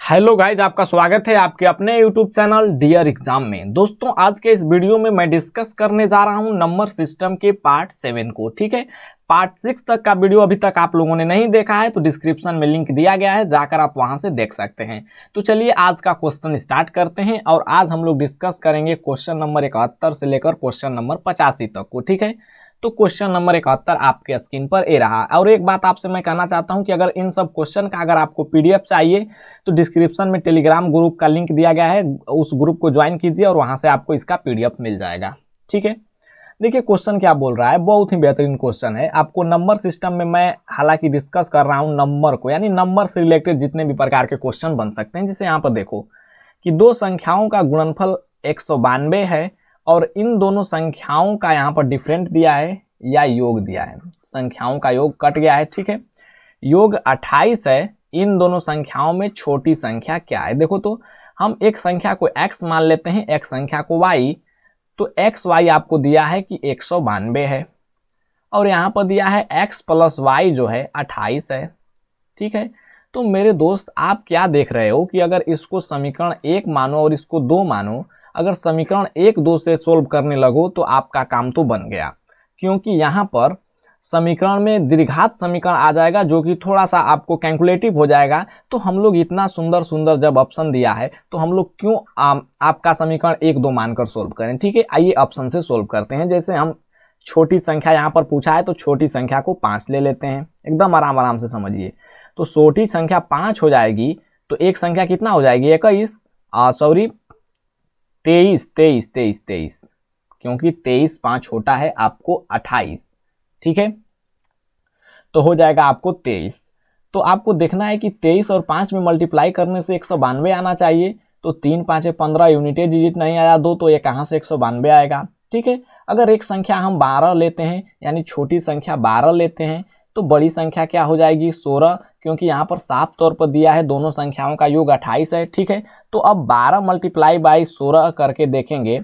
Hello guys, आपका स्वागत है आपके अपने यूट्यूब चैनल डियर एग्जाम में। दोस्तों, आज के इस वीडियो में मैं डिस्कस करने जा रहा हूं नंबर सिस्टम के पार्ट 7 को। ठीक है, पार्ट 6 तक का वीडियो अभी तक आप लोगों ने नहीं देखा है तो डिस्क्रिप्शन में लिंक दिया गया है, जाकर आप वहां से देख सकते हैं। तो चलिए आज का क्वेश्चन स्टार्ट करते हैं और आज हम लोग डिस्कस करेंगे क्वेश्चन नंबर 71 से लेकर क्वेश्चन नंबर 85 तक को। ठीक है, तो क्वेश्चन नंबर 71 आपके स्क्रीन पर ए रहा। और एक बात आपसे मैं कहना चाहता हूं कि अगर इन सब क्वेश्चन का अगर आपको पीडीएफ चाहिए तो डिस्क्रिप्शन में टेलीग्राम ग्रुप का लिंक दिया गया है, उस ग्रुप को ज्वाइन कीजिए और वहां से आपको इसका पीडीएफ मिल जाएगा। ठीक है, देखिए क्वेश्चन क्या बोल रहा है, बहुत ही बेहतरीन क्वेश्चन है। आपको नंबर सिस्टम में मैं हालांकि डिस्कस कर रहा हूं नंबर को, यानी नंबर से रिलेटेड जितने भी प्रकार के क्वेश्चन बन सकते हैं। जैसे यहाँ पर देखो कि दो संख्याओं का गुणनफल 192 है और इन दोनों संख्याओं का यहाँ पर डिफरेंट दिया है या योग दिया है। संख्याओं का योग कट गया है। ठीक है, योग 28 है। इन दोनों संख्याओं में छोटी संख्या क्या है? देखो तो हम एक संख्या को x मान लेते हैं, एक संख्या को y। तो एक्स वाई आपको दिया है कि 192 है और यहाँ पर दिया है x प्लस वाई जो है 28 है। ठीक है, तो मेरे दोस्त आप क्या देख रहे हो कि अगर इसको समीकरण 1 मानो और इसको 2 मानो, अगर समीकरण 1 2 से सोल्व करने लगो तो आपका काम तो बन गया, क्योंकि यहाँ पर समीकरण में द्विघात समीकरण आ जाएगा जो कि थोड़ा सा आपको कैलकुलेटिव हो जाएगा। तो हम लोग इतना सुंदर सुंदर जब ऑप्शन दिया है तो हम लोग क्यों आपका समीकरण 1 2 मानकर सोल्व करें। ठीक है, आइए ऑप्शन से सोल्व करते हैं। जैसे हम छोटी संख्या यहाँ पर पूछा है तो छोटी संख्या को 5 ले लेते हैं, एकदम आराम आराम से समझिए। तो छोटी संख्या 5 हो जाएगी तो एक संख्या कितना हो जाएगी? 23, क्योंकि 23 5 छोटा है आपको 28। ठीक है, तो हो जाएगा आपको 23। तो आपको देखना है कि 23 और 5 में मल्टीप्लाई करने से 192 आना चाहिए। तो 3 5 15 यूनिटेड डिजिट नहीं आया 2, तो ये कहाँ से 192 आएगा? ठीक है, अगर एक संख्या हम 12 लेते हैं, यानी छोटी संख्या 12 लेते हैं, तो बड़ी संख्या क्या हो जाएगी? 16, क्योंकि यहाँ पर साफ तौर पर दिया है दोनों संख्याओं का योग 28 है। ठीक है, तो अब 12 मल्टीप्लाई बाई 16 करके देखेंगे,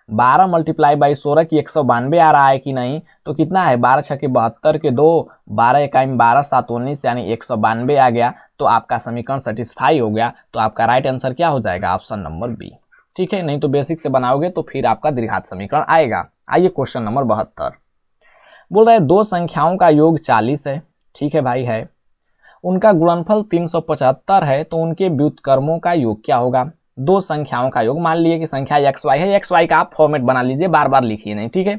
12 मल्टीप्लाई बाई 16 की 192 आ रहा है कि नहीं। तो कितना है? 12 छके 72 के 2, 12 इकाई 12 7 19, यानी 192 आ गया। तो आपका समीकरण सेटिस्फाई हो गया। तो आपका राइट आंसर क्या हो जाएगा? Option number B. ठीक है, नहीं तो बेसिक से बनाओगे तो फिर आपका द्विघात समीकरण आएगा। आइए क्वेश्चन नंबर 72 बोल रहा है दो संख्याओं का योग 40 है। ठीक है भाई, है उनका गुणनफल 375 है, तो उनके व्युत्क्रमों का योग क्या होगा? दो संख्याओं का योग, मान लीजिए कि संख्या एक्स वाई है, एक्स वाई का आप फॉर्मेट बना लीजिए, बार बार लिखिए नहीं। ठीक है,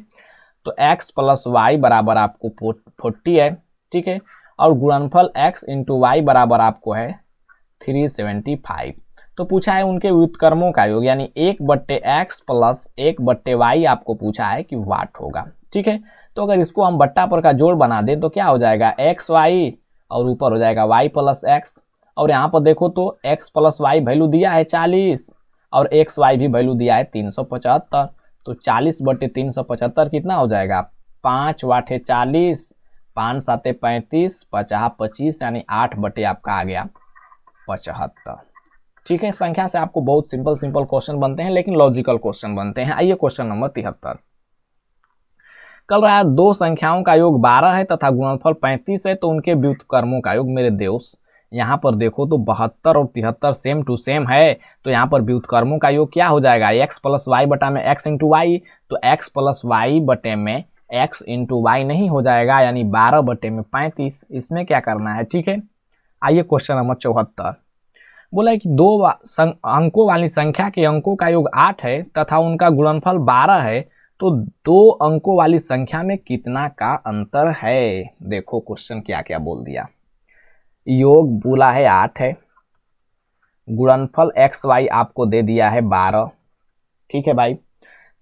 तो x प्लस वाई बराबर आपको 40 है। ठीक है, और गुणनफल x इंटू वाई बराबर आपको है 375। तो पूछा है उनके व्युत्क्रमों का योग, यानी 1/x प्लस 1/y आपको पूछा है कि वाट होगा। ठीक है, तो अगर इसको हम बट्टा पर का जोड़ बना दें तो क्या हो जाएगा? एक्स वाई और ऊपर हो जाएगा y प्लस एक्स। और यहाँ पर देखो तो x प्लस वाई वैल्यू दिया है 40 और एक्स वाई भी वैल्यू दिया है 375। तो 40/375 कितना हो जाएगा? 5 वाट है 40, 5 7 35, 50 25, यानी 8 बटे आपका आ गया 75। ठीक है, संख्या से आपको बहुत सिंपल सिंपल क्वेश्चन बनते हैं, लेकिन लॉजिकल क्वेश्चन बनते हैं। आइए क्वेश्चन नंबर 73 कल रहा है दो संख्याओं का योग 12 है तथा गुणनफल 35 है, तो उनके व्युत्क्रमों का योग। मेरे दोस्त यहाँ पर देखो तो 72 और 73 सेम टू सेम है, तो यहाँ पर व्युत्क्रमों का योग क्या हो जाएगा? x प्लस वाई बटा में x इंटू वाई। तो x प्लस वाई बटे में x इंटू वाई नहीं हो जाएगा, यानी 12 बटे में 35। इसमें क्या करना है? ठीक है, आइए क्वेश्चन नंबर 74 बोला है कि दो अंकों वाली संख्या के अंकों का योग 8 है तथा उनका गुणनफल 12 है, तो दो अंकों वाली संख्या में कितना का अंतर है? देखो क्वेश्चन क्या क्या बोल दिया। योग बोला है 8 है, गुणनफल एक्स वाई आपको दे दिया है 12। ठीक है भाई,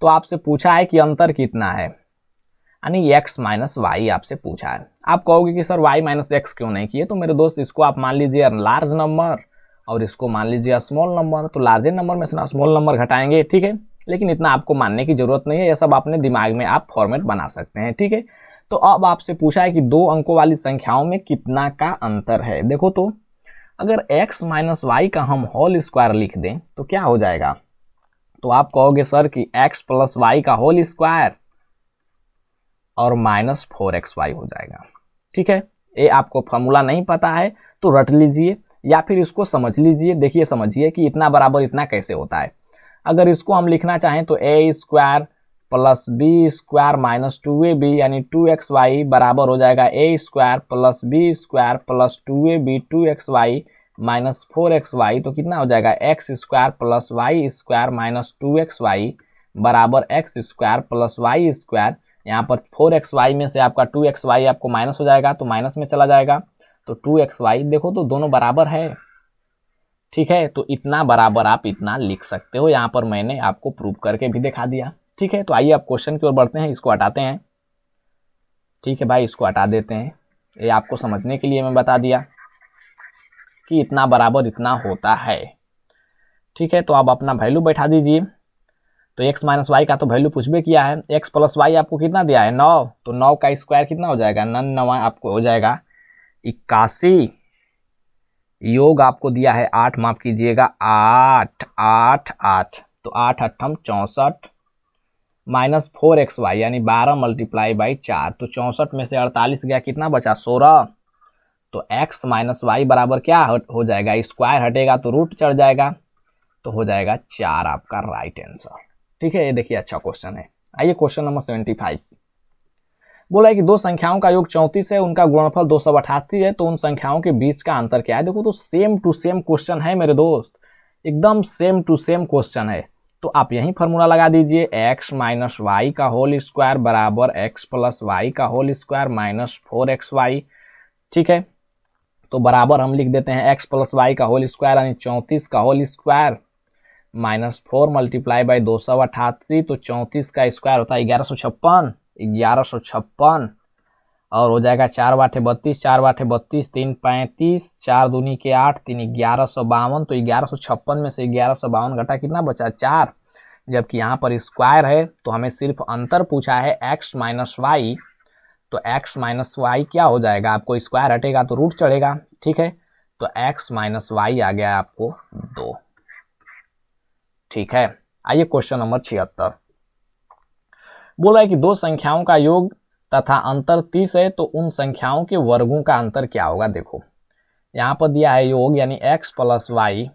तो आपसे पूछा है कि अंतर कितना है, यानी x माइनस वाई आपसे पूछा है। आप कहोगे कि सर y माइनस एक्स क्यों नहीं किए? तो मेरे दोस्त इसको आप मान लीजिए लार्ज नंबर और इसको मान लीजिए स्मॉल नंबर। तो लार्जे नंबर में से स्मॉल नंबर घटाएंगे। ठीक है, लेकिन इतना आपको मानने की जरूरत नहीं है, यह सब अपने दिमाग में आप फॉर्मेट बना सकते हैं। ठीक है, तो अब आपसे पूछा है कि दो अंकों वाली संख्याओं में कितना का अंतर है। देखो तो अगर x माइनस वाई का हम होल स्क्वायर लिख दें तो क्या हो जाएगा? तो आप कहोगे सर कि x प्लस वाई का होल स्क्वायर और -4xy हो जाएगा। ठीक है, ये आपको फॉर्मूला नहीं पता है तो रट लीजिए, या फिर इसको समझ लीजिए, देखिए समझिए कि इतना बराबर इतना कैसे होता है। अगर इसको हम लिखना चाहें तो a square plus B square minus 2ab यानी 2xy बराबर हो जाएगा a square plus B square plus 2ab 2xy minus 4xy। तो कितना हो जाएगा x square plus Y square minus 2xy बराबर x square plus Y square. यहाँ पर 4xy में से आपका 2xy आपको माइनस हो जाएगा तो माइनस में चला जाएगा, तो 2xy देखो तो दोनों बराबर है। ठीक है, तो इतना बराबर आप इतना लिख सकते हो। यहाँ पर मैंने आपको प्रूव करके भी दिखा दिया। ठीक है, तो आइए आप क्वेश्चन की ओर बढ़ते हैं, इसको हटाते हैं। ठीक है भाई, इसको हटा देते हैं। ये आपको समझने के लिए मैं बता दिया कि इतना बराबर इतना होता है। ठीक है, तो आप अपना वैल्यू बैठा दीजिए। तो x माइनस वाई का तो वैल्यू पूछ भी किया है, x प्लस वाई आपको कितना दिया है 9, तो 9 का स्क्वायर कितना हो जाएगा 9 आपको हो जाएगा 81। योग आपको दिया है 8, माफ कीजिएगा 8 8 8, तो 8 8 64 माइनस 4xy यानी 12 मल्टीप्लाई बाई 4, तो 64 में से 48 गया, कितना बचा 16। तो x माइनस वाई बराबर क्या हो जाएगा, स्क्वायर हटेगा तो रूट चढ़ जाएगा, तो हो जाएगा 4 आपका राइट आंसर। ठीक है, ये देखिए अच्छा क्वेश्चन है। आइए क्वेश्चन नंबर 75। बोला है कि दो संख्याओं का योग 34 है, उनका गुणनफल 288 है, तो उन संख्याओं के बीच का अंतर क्या है। देखो तो सेम टू सेम क्वेश्चन है मेरे दोस्त, एकदम सेम टू सेम क्वेश्चन है। तो आप यही फॉर्मूला लगा दीजिए, x माइनस वाई का होल स्क्वायर बराबर x प्लस वाई का होल स्क्वायर माइनस 4xy। ठीक है, तो बराबर हम लिख देते हैं x प्लस वाई का होल स्क्वायर यानी 34 का whole square minus 4 multiply by 288, तो 34 का स्क्वायर होता है 1156 और हो जाएगा 4 बाटे 32, 4 बाटे 32, 3 35, 4 दूनी के 8, 3 1152, तो 1156 में से 1152 घटा कितना बचा 4। जबकि यहाँ पर स्क्वायर है तो हमें सिर्फ अंतर पूछा है x माइनस वाई, तो x माइनस वाई क्या हो जाएगा, आपको स्क्वायर हटेगा तो रूट चढ़ेगा। ठीक है, तो x माइनस वाई आ गया आपको 2। ठीक है, आइए क्वेश्चन नंबर 76। बोला है कि दो संख्याओं का योग तथा अंतर 30 है, तो उन संख्याओं के वर्गों का अंतर क्या होगा। देखो यहाँ पर दिया है योग यानी x प्लस वाई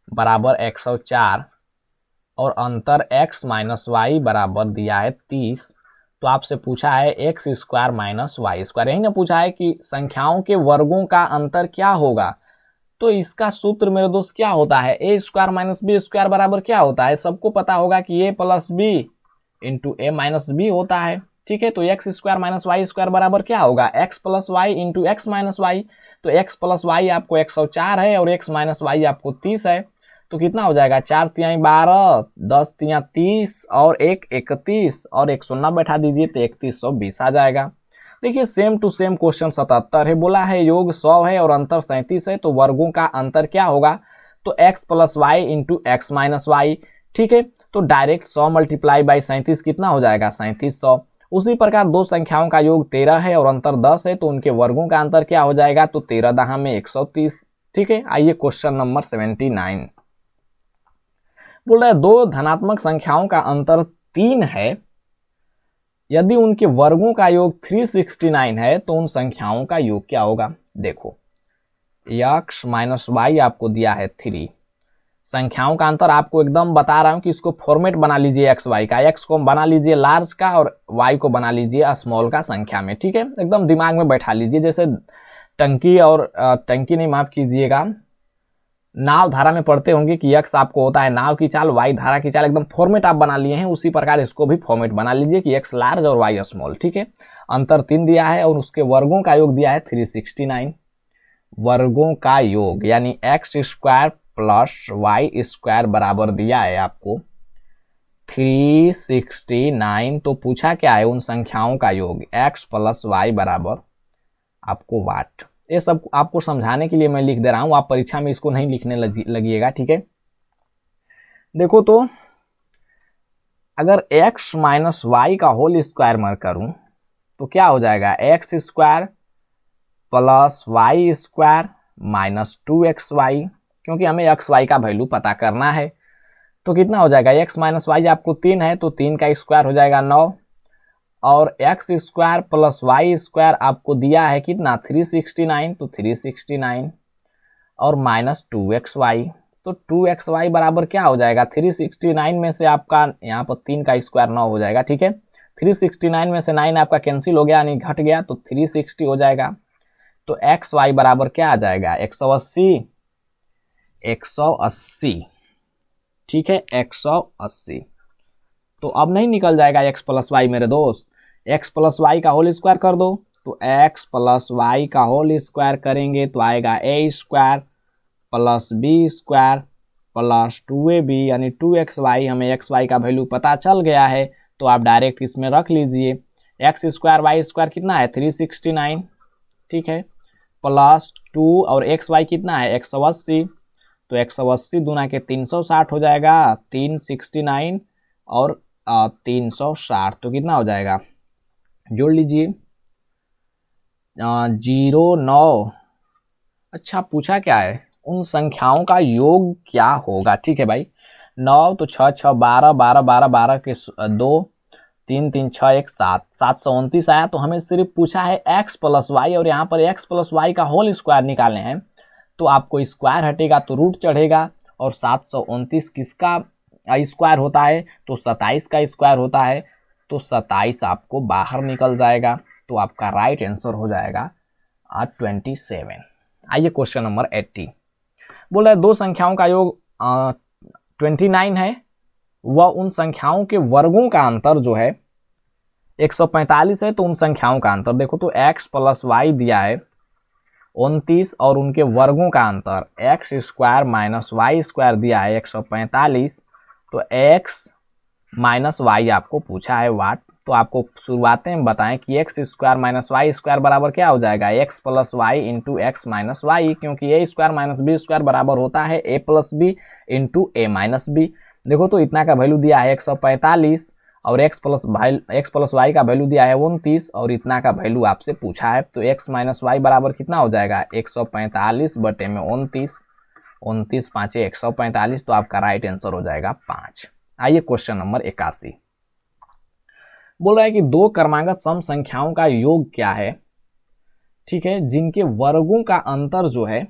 बराबर 104 और अंतर x माइनस वाई बराबर दिया है 30। तो आपसे पूछा है X square minus Y square, यही ना पूछा है कि संख्याओं के वर्गों का अंतर क्या होगा। तो इसका सूत्र मेरे दोस्त क्या होता है, A square minus B square बराबर क्या होता है, सबको पता होगा कि A plus B into A minus B होता है। ठीक है, तो X square minus Y square बराबर क्या होगा, X plus Y into X minus Y. तो एक्स प्लस वाई आपको 104 है और एक्स माइनस वाई आपको 30 है, तो कितना हो जाएगा 4 तिहाई 12, 10 तिहाई 30 और 1 31 और 1 शून्य बैठा दीजिए तो 3120 आ जाएगा। देखिए सेम टू सेम क्वेश्चन 77 है, बोला है योग 100 है और अंतर 37 है, तो वर्गों का अंतर क्या होगा, तो x plus Y into X minus Y. ठीक है, तो डायरेक्ट 100 मल्टीप्लाई बाई 37 कितना हो जाएगा 3700। उसी प्रकार दो संख्याओं का योग 13 है और अंतर 10 है, तो उनके वर्गों का अंतर क्या हो जाएगा, तो 13 दहा में 130। ठीक है, आइए क्वेश्चन नंबर 79। बोल रहा है दो धनात्मक संख्याओं का अंतर 3 है, यदि उनके वर्गों का योग 369 है, तो उन संख्याओं का योग क्या होगा। देखो x माइनस वाई आपको दिया है 3, संख्याओं का अंतर आपको एकदम बता रहा हूं कि इसको फॉर्मेट बना लीजिए एक्स वाई का, एक्स को बना लीजिए लार्ज का और वाई को बना लीजिए स्मॉल का संख्या में। ठीक है, एकदम दिमाग में बैठा लीजिए, जैसे टंकी और टंकी नहीं माफ कीजिएगा नाव धारा में पढ़ते होंगे कि x आपको होता है नाव की चाल, y धारा की चाल, एकदम फॉर्मेट आप बना लिए हैं, उसी प्रकार इसको भी फॉर्मेट बना लीजिए कि x लार्ज और y स्मॉल। ठीक है, अंतर 3 दिया है और उसके वर्गों का योग दिया है 369। वर्गों का योग यानी X square plus Y square बराबर दिया है आपको 369। तो पूछा क्या है, उन संख्याओं का योग x प्लस वाई बराबर आपको वाट। ये सब आपको समझाने के लिए मैं लिख दे रहा हूं, आप परीक्षा में इसको नहीं लिखने लगिएगा। ठीक है, देखो तो अगर x माइनस वाई का होल स्क्वायर मैं करूं तो क्या हो जाएगा, x square plus Y square minus 2xy, क्योंकि हमें एक्स वाई का वैल्यू पता करना है। तो कितना हो जाएगा, x माइनस वाई आपको 3 है, तो 3 का स्क्वायर हो जाएगा 9 और X square plus Y square आपको दिया है कितना 369, तो 369 और माइनस 2xy। तो 2xy बराबर क्या हो जाएगा, 369 में से आपका यहाँ पर 3 का स्क्वायर 9 हो जाएगा, ठीक है। 369 में से 9 आपका कैंसिल हो गया यानी घट गया, तो 360 हो जाएगा। तो xy बराबर क्या आ जाएगा, 180, 180, ठीक है, 180। तो अब नहीं निकल जाएगा x प्लस वाई मेरे दोस्त, x प्लस वाई का होल स्क्वायर कर दो। तो x प्लस वाई का होल स्क्वायर करेंगे तो आएगा a square plus B square plus 2ab यानी 2xy। हमें xy का वैल्यू पता चल गया है तो आप डायरेक्ट इसमें रख लीजिए। x स्क्वायर वाई स्क्वायर कितना है, 369, ठीक है, प्लस 2 और xy कितना है, 180। तो 180 दूना के 360 हो जाएगा, 369 और 360 तो कितना हो जाएगा, जोड़ लीजिए 09। अच्छा पूछा क्या है, उन संख्याओं का योग क्या होगा, ठीक है भाई। 9 तो 6 6 12 12 12 12 के 2 3 3 6 1 7 729 आया। तो हमें सिर्फ पूछा है x प्लस वाई और यहाँ पर x प्लस वाई का होल स्क्वायर निकालने हैं। तो आपको स्क्वायर हटेगा तो रूट चढ़ेगा, और 729 किसका स्क्वायर होता है, तो 27 का स्क्वायर होता है। तो 27 आपको बाहर निकल जाएगा, तो आपका राइट आंसर हो जाएगा 27। आइए क्वेश्चन नंबर 80। बोला है दो संख्याओं का योग 29 है, वह उन संख्याओं के वर्गों का अंतर जो है 145 है। तो उन संख्याओं का अंतर देखो, तो x प्लस वाई दिया है 29 और उनके वर्गों का अंतर X square minus Y square दिया है 145। तो x माइनस वाई आपको पूछा है वाट। तो आपको शुरुआत में बताएं कि X square minus Y square बराबर क्या हो जाएगा, X plus Y into X minus Y, क्योंकि A square minus B square बराबर होता है A plus B into A minus B. देखो तो इतना का वैल्यू दिया है 145 और एक्स प्लस वाई का वैल्यू दिया है 29 और इतना का वैल्यू आपसे पूछा है। तो एक्स माइनस वाई बराबर कितना हो जाएगा, 145 बटे में 29, 29 पाँचे 145। तो आपका राइट आंसर हो जाएगा 5। आइए क्वेश्चन नंबर 81। बोल रहा है कि दो क्रमागत सम संख्याओं का योग क्या है, ठीक है, जिनके वर्गों का अंतर जो है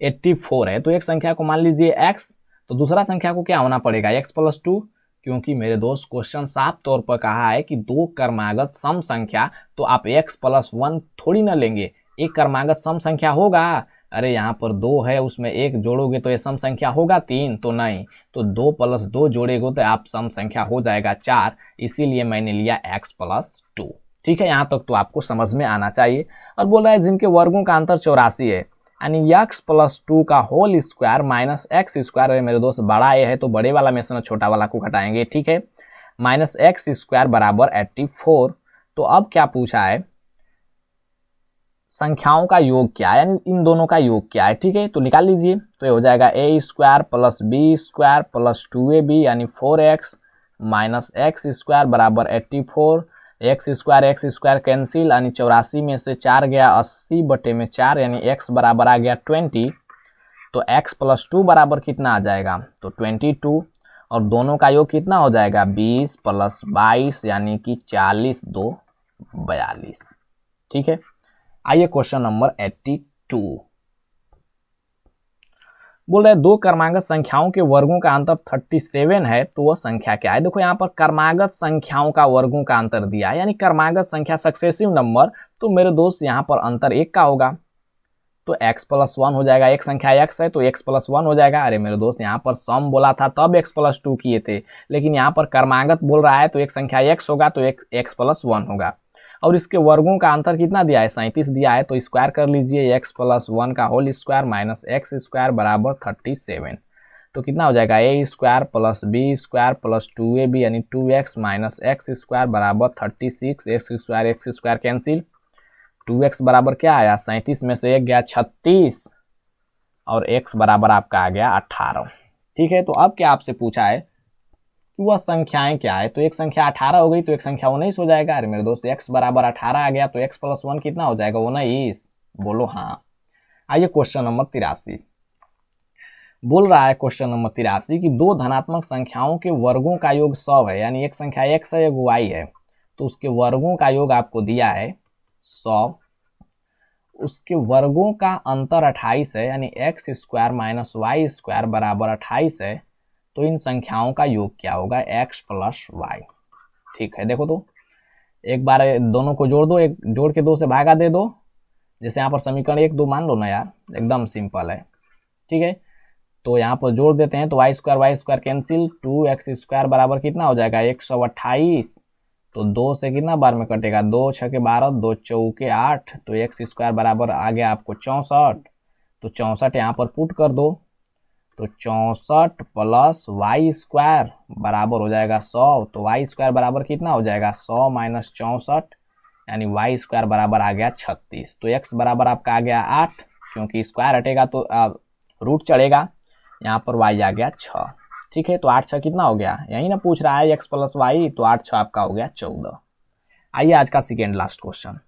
84 है। तो एक संख्या को मान लीजिए x, तो दूसरा संख्या को क्या होना पड़ेगा, x प्लस 2, क्योंकि मेरे दोस्त क्वेश्चन साफ तौर पर कहा है कि दो क्रमागत सम संख्या, तो आप x प्लस 1 थोड़ी ना लेंगे, एक क्रमागत सम संख्या होगा। अरे यहाँ पर 2 है उसमें 1 जोड़ोगे तो ये सम संख्या होगा 3, तो नहीं, तो 2 प्लस 2 जोड़ेगो तो आप सम संख्या हो जाएगा 4, इसीलिए मैंने लिया x प्लस 2। ठीक है, यहाँ तक तो आपको समझ में आना चाहिए। और बोल रहा है जिनके वर्गों का अंतर 84 है, यानी x प्लस 2 का whole square minus x square. अरे मेरे दोस्त बड़ा ए है तो बड़े वाला में से छोटा वाला को घटाएंगे, ठीक है, माइनस एक्स स्क्वायर बराबर 84। तो अब क्या पूछा है, संख्याओं का योग क्या है, यानी इन दोनों का योग क्या है, ठीक है, तो निकाल लीजिए। तो ये हो जाएगा a square plus B square plus 2ab यानी 4x माइनस एक्स स्क्वायर बराबर 84। एक्स स्क्वायर कैंसिल यानी 84 में से 4 गया 80 बटे में 4 यानी x बराबर आ गया 20। तो x प्लस 2 बराबर कितना आ जाएगा, तो 22, और दोनों का योग कितना हो जाएगा 20 प्लस 22 यानी कि 40 2 42। ठीक है, आइए क्वेश्चन नंबर 82। बोल रहे दो क्रमागत संख्याओं के वर्गों का अंतर 37 है, तो वह संख्या क्या है। देखो यहाँ पर क्रमागत संख्याओं का वर्गों का अंतर दिया है, यानी क्रमागत संख्या सक्सेसिव नंबर। तो मेरे दोस्त यहाँ पर अंतर 1 का होगा, तो x प्लस 1 हो जाएगा। एक संख्या x है तो x प्लस 1 हो जाएगा। अरे मेरे दोस्त यहाँ पर सम बोला था तब x प्लस 2 किए थे, लेकिन यहाँ पर क्रमागत बोल रहा है तो एक संख्या x होगा तो x प्लस 1 होगा। और इसके वर्गों का अंतर कितना दिया है, 37 दिया है, तो स्क्वायर कर लीजिए, x प्लस 1 का whole square minus x square बराबर 37। तो कितना हो जाएगा a square plus B square plus 2ab यानी 2x माइनस एक्स स्क्वायर बराबर 36। एक्स स्क्वायर कैंसिल, 2x बराबर क्या आया, 37 में से 1 गया 36 और x बराबर आपका आ गया 18। ठीक है, तो अब क्या आपसे पूछा है कि वह संख्याएं क्या है। तो एक संख्या 18 हो गई तो एक संख्या 19 हो जाएगा। अरे मेरे दोस्त x बराबर 18 आ गया तो x प्लस 1 कितना हो जाएगा, 19। बोलो हाँ। आइए क्वेश्चन नंबर 83। बोल रहा है क्वेश्चन नंबर 83 कि दो धनात्मक संख्याओं के वर्गों का योग 100 है, यानी एक संख्या x है एक y है, तो उसके वर्गों का योग आपको दिया है 100। उसके वर्गों का अंतर 28 है, यानी X square minus Y square बराबर 28 है, तो इन संख्याओं का योग क्या होगा, एक्स प्लस वाई। ठीक है, देखो तो एक बार दोनों को जोड़ दो, एक जोड़ के 2 से भागा दे दो, जैसे यहाँ पर समीकरण 1 2 मान लो ना यार, एकदम सिंपल है। ठीक है, तो यहाँ पर जोड़ देते हैं तो Y square cancel, 2x square बराबर कितना हो जाएगा 128, तो 2 से कितना बार में कटेगा, 2 6 के 12, 2 चौके 8, तो एक्स स्क्वायर बराबर आ गया आपको 64, तो 64 यहाँ पर पुट कर दो, तो 64 प्लस वाई स्क्वायर बराबर हो जाएगा 100, तो वाई स्क्वायर बराबर कितना हो जाएगा 100 माइनस 64, यानी वाई स्क्वायर बराबर आ गया 36। तो एक्स बराबर आपका आ गया 8, क्योंकि स्क्वायर हटेगा तो रूट चढ़ेगा, यहाँ पर वाई आ गया 6। ठीक है, तो 8 6 कितना हो गया, यही ना पूछ रहा है एक्स प्लस वाई, तो 8 6 आपका हो गया 14। आइए आज का सेकेंड लास्ट क्वेश्चन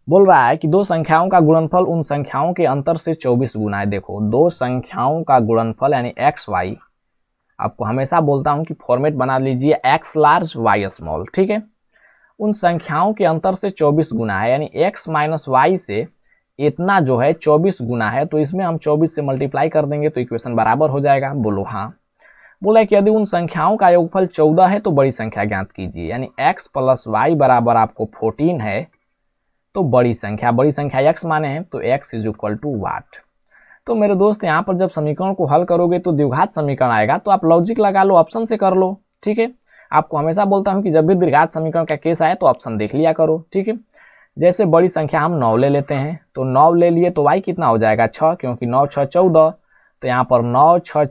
बोल रहा है कि दो संख्याओं का गुणनफल उन संख्याओं के अंतर से 24 गुना है। देखो, दो संख्याओं का गुणनफल यानी एक्स वाई, आपको हमेशा बोलता हूं कि फॉर्मेट बना लीजिए एक्स लार्ज वाई स्मॉल। ठीक है, उन संख्याओं के अंतर से 24 गुना है, यानी एक्स माइनस वाई से इतना जो है 24 गुना है, तो इसमें हम 24 से मल्टीप्लाई कर देंगे तो इक्वेशन बराबर हो जाएगा। बोलो हाँ। बोला कि यदि उन संख्याओं का योगफल 14 है तो बड़ी संख्या ज्ञात कीजिए, यानी x प्लस वाई बराबर आपको 14 है, तो बड़ी संख्या x माने हैं, तो x इज इक्वल टू वाट। तो मेरे दोस्त यहाँ पर जब समीकरण को हल करोगे तो द्विघात समीकरण आएगा, तो आप लॉजिक लगा लो, ऑप्शन से कर लो। ठीक है, आपको हमेशा बोलता हूँ कि जब भी द्विघात समीकरण का केस आए तो ऑप्शन देख लिया करो। ठीक है, जैसे बड़ी संख्या हम 9 ले लेते हैं, तो 9 ले लिए तो y कितना हो जाएगा 6, क्योंकि 9 6 14, तो यहाँ पर 9 6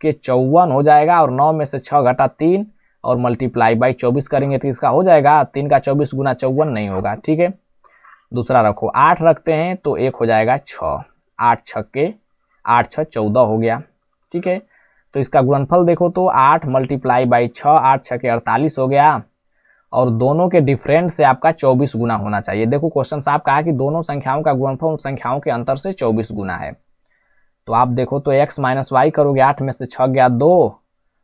के 54 हो जाएगा, और 9 में से 6 घटा 3 और मल्टीप्लाई बाई 24 करेंगे तो इसका हो जाएगा 3 का 24 गुना 54 नहीं होगा। ठीक है, दूसरा रखो, 8 रखते हैं तो 1 हो जाएगा 6, 8 6 14 हो गया। ठीक है, तो इसका गुणनफल देखो तो 8 मल्टीप्लाई बाई 6, 8 6 के 48 हो गया, और दोनों के डिफरेंस से आपका 24 गुना होना चाहिए। देखो क्वेश्चन साहब कहा कि दोनों संख्याओं का गुणनफल उन संख्याओं के अंतर से 24 गुना है, तो आप देखो तो x माइनस वाई करोगे, 8 में से 6 गया 2,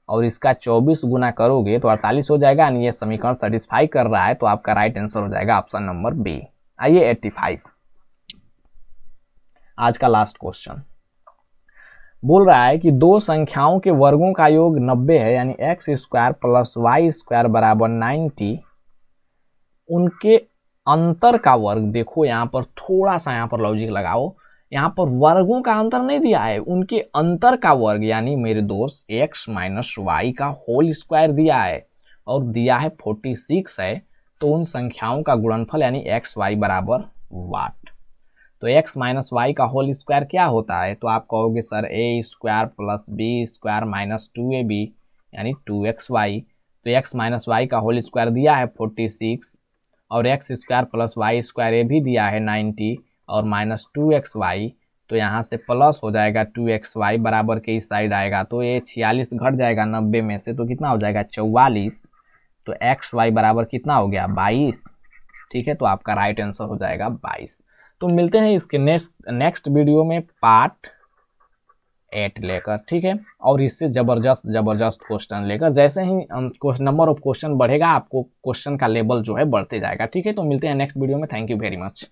और इसका 24 गुना करोगे तो 48 हो जाएगा, यानी ये समीकरण सेटिस्फाई कर रहा है, तो आपका राइट आंसर हो जाएगा ऑप्शन नंबर बी। आइए 85, आज का लास्ट क्वेश्चन बोल रहा है कि दो संख्याओं के वर्गों का योग 90 है, यानी X square plus Y square बराबर 90, उनके अंतर का वर्ग। देखो यहाँ पर थोड़ा सा यहाँ पर लॉजिक लगाओ, यहाँ पर वर्गों का अंतर नहीं दिया है, उनके अंतर का वर्ग, यानी मेरे दोस्त एक्स माइनस वाई का होल स्क्वायर दिया है, और दिया है 46 है, तो उन संख्याओं का गुणनफल यानी एक्स वाई बराबर वाट। तो x माइनस वाई का होल स्क्वायर क्या होता है, तो आप कहोगे sir a square plus B square minus 2ab यानी 2xy। तो x माइनस वाई का होल स्क्वायर दिया है 46, और x square plus Y square ये भी दिया है 90, और माइनस 2xy, तो यहाँ से प्लस हो जाएगा 2xy बराबर के इस साइड आएगा, तो ये 46 घट जाएगा 90 में से, तो कितना हो जाएगा 44, तो xy बराबर कितना हो गया 22। ठीक है, तो आपका राइट आंसर हो जाएगा 22। तो मिलते हैं इसके नेक्स्ट वीडियो में पार्ट 8 लेकर। ठीक है, और इससे जबरदस्त क्वेश्चन लेकर, जैसे ही नंबर ऑफ क्वेश्चन बढ़ेगा आपको क्वेश्चन का लेवल जो है बढ़ते जाएगा। ठीक है, तो मिलते हैं नेक्स्ट वीडियो में। Thank you very much.